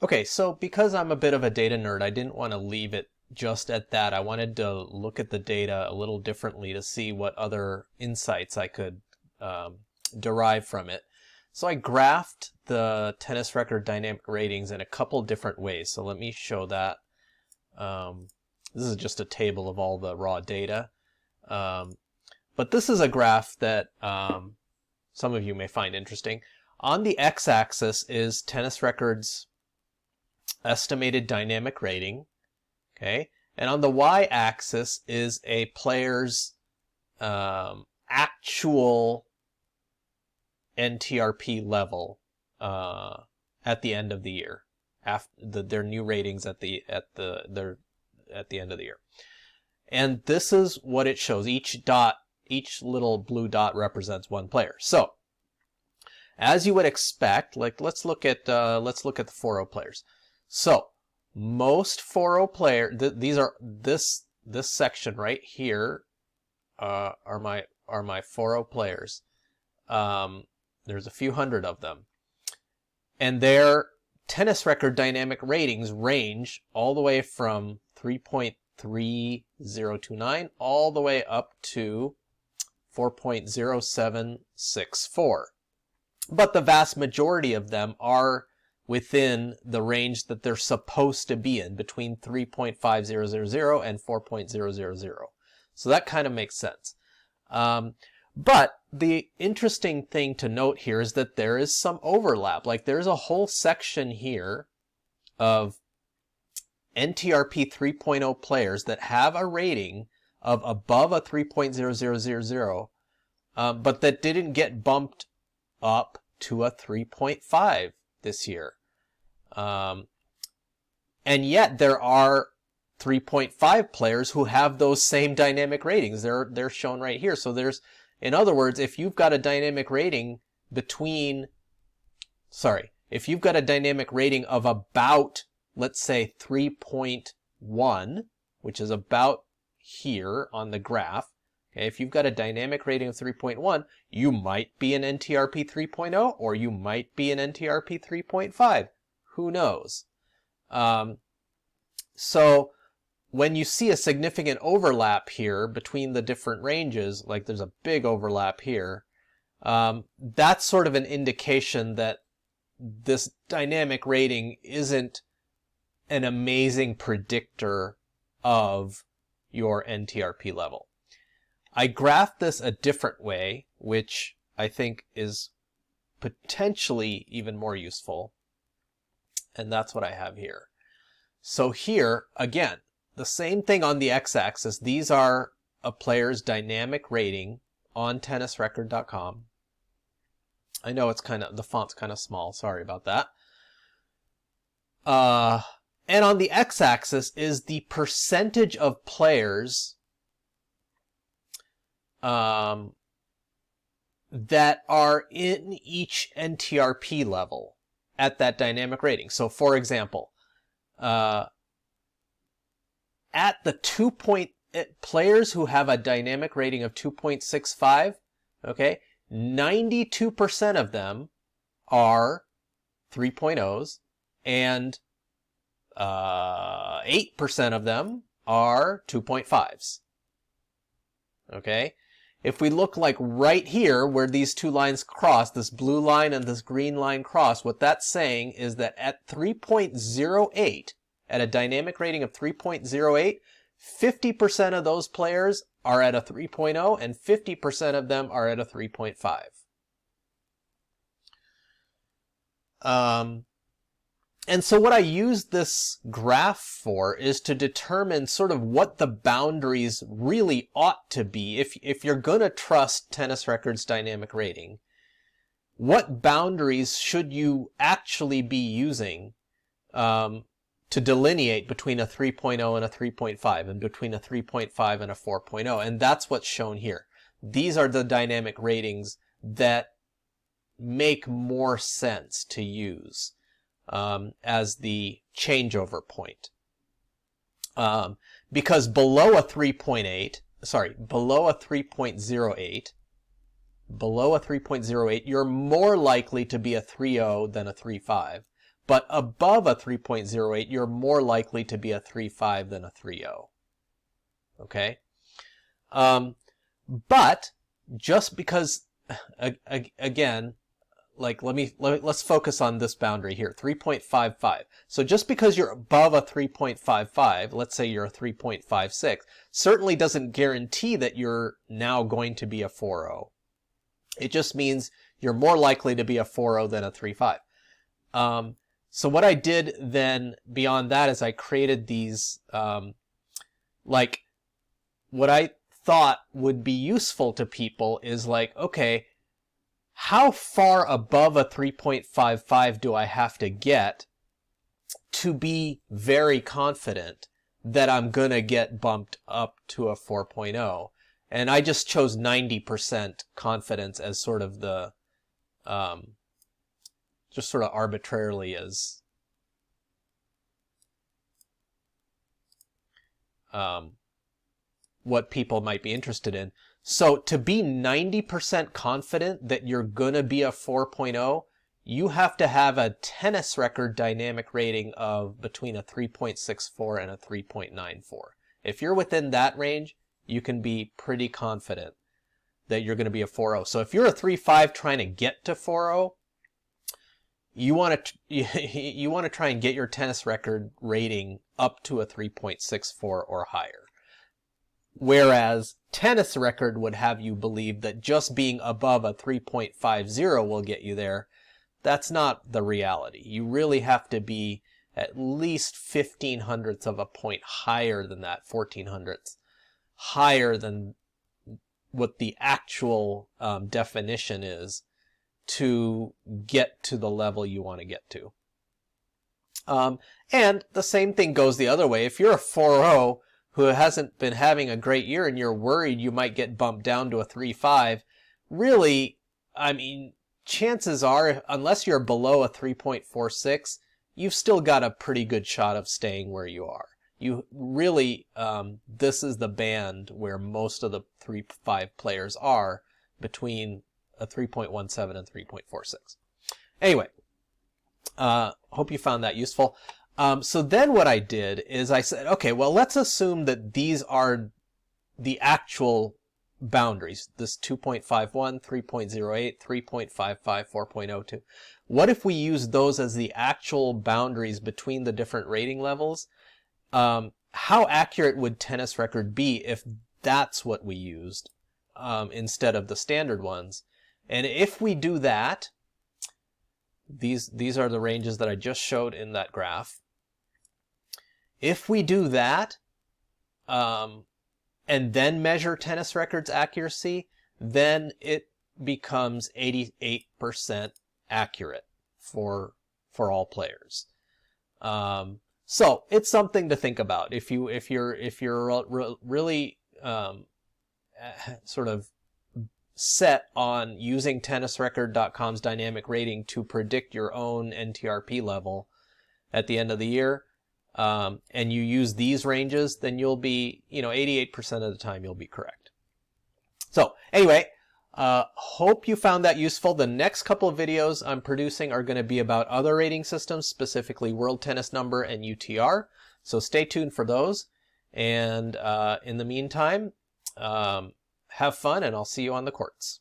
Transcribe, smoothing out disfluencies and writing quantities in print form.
Okay, so because I'm a bit of a data nerd, I didn't want to leave it just at that. I wanted to look at the data a little differently to see what other insights I could derive from it. So I graphed the tennis record dynamic ratings in a couple different ways. So let me show that. This is just a table of all the raw data. But this is a graph that some of you may find interesting. On the x-axis is tennis records estimated dynamic rating, okay, and on the y-axis is a player's actual NTRP level at the end of the year, after their new ratings at the end of the year. And this is what it shows. Each little blue dot represents one player. So, as you would expect, like let's look at the 4-0 players. So, most 4-0 players, this section right here are my 4-0 players. There's a few hundred of them, and their tennis record dynamic ratings range all the way from 3.3029 all the way up to 4.0764. But the vast majority of them are within the range that they're supposed to be in, between 3.5000 and 4.000. So that kind of makes sense. But the interesting thing to note here is that there is some overlap. Like there's a whole section here of NTRP 3.0 players that have a rating of above a 3.0000, but that didn't get bumped up to a 3.5 this year. And yet there are 3.5 players who have those same dynamic ratings. They're shown right here. So there's, in other words, if you've got a dynamic rating if you've got a dynamic rating of about, let's say 3.1, which is about here on the graph, okay, if you've got a dynamic rating of 3.1, you might be an NTRP 3.0 or you might be an NTRP 3.5. Who knows? So when you see a significant overlap here between the different ranges, like there's a big overlap here, that's sort of an indication that this dynamic rating isn't an amazing predictor of your NTRP level. I graphed this a different way, which I think is potentially even more useful, and that's what I have here. So here, again, the same thing on the x-axis. These are a player's dynamic rating on tennisrecord.com. I know it's the font's kind of small, sorry about that. And on the x-axis is the percentage of players that are in each NTRP level at that dynamic rating. So for example, at the players who have a dynamic rating of 2.65, okay, 92% of them are 3.0s, and 8% of them are 2.5s. Okay? If we look like right here where these two lines cross, this blue line and this green line cross, what that's saying is that at 3.08, at a dynamic rating of 3.08, 50% of those players are at a 3.0 and 50% of them are at a 3.5. And so what I use this graph for is to determine sort of what the boundaries really ought to be. If you're going to trust Tennis Record's dynamic rating, what boundaries should you actually be using to delineate between a 3.0 and a 3.5, and between a 3.5 and a 4.0? And that's what's shown here. These are the dynamic ratings that make more sense to use as the changeover point. Because below a 3.08, below a 3.08, you're more likely to be a 3.0 than a 3.5. But above a 3.08, you're more likely to be a 3.5 than a 3.0. Okay? But just because, again, like let's focus on this boundary here, 3.55. So just because you're above a 3.55, let's say you're a 3.56, certainly doesn't guarantee that you're now going to be a 4.0. It just means you're more likely to be a 4.0 than a 3.5. So what I did then beyond that is I created these, like what I thought would be useful to people is like, okay, how far above a 3.55 do I have to get to be very confident that I'm going to get bumped up to a 4.0? And I just chose 90% confidence as sort of the, just sort of arbitrarily as, what people might be interested in. So to be 90% confident that you're going to be a 4.0, you have to have a tennis record dynamic rating of between a 3.64 and a 3.94. If you're within that range, you can be pretty confident that you're going to be a 4.0. So if you're a 3.5 trying to get to 4.0, you want to try and get your tennis record rating up to a 3.64 or higher. Whereas tennis record would have you believe that just being above a 3.50 will get you there. That's not the reality. You really have to be at least 15 hundredths of a point higher than that, 14 hundredths, higher than what the actual definition is to get to the level you want to get to. And the same thing goes the other way. If you're a 4.0 who hasn't been having a great year and you're worried you might get bumped down to a 3.5, really, I mean, chances are, unless you're below a 3.46, you've still got a pretty good shot of staying where you are. You really, this is the band where most of the 3.5 players are, between a 3.17 and 3.46. Anyway, hope you found that useful. So then what I did is I said, okay, well, let's assume that these are the actual boundaries, this 2.51, 3.08, 3.55, 4.02. What if we use those as the actual boundaries between the different rating levels? How accurate would tennis record be if that's what we used instead of the standard ones? And if we do that, these are the ranges that I just showed in that graph. If we do that, and then measure tennis record's accuracy, then it becomes 88% accurate for all players. So it's something to think about. If you're really sort of set on using tennisrecord.com's dynamic rating to predict your own NTRP level at the end of the year, and you use these ranges, then you'll be, 88% of the time you'll be correct. So anyway, hope you found that useful. The next couple of videos I'm producing are going to be about other rating systems, specifically World Tennis Number and UTR. So stay tuned for those. And in the meantime, have fun, and I'll see you on the courts.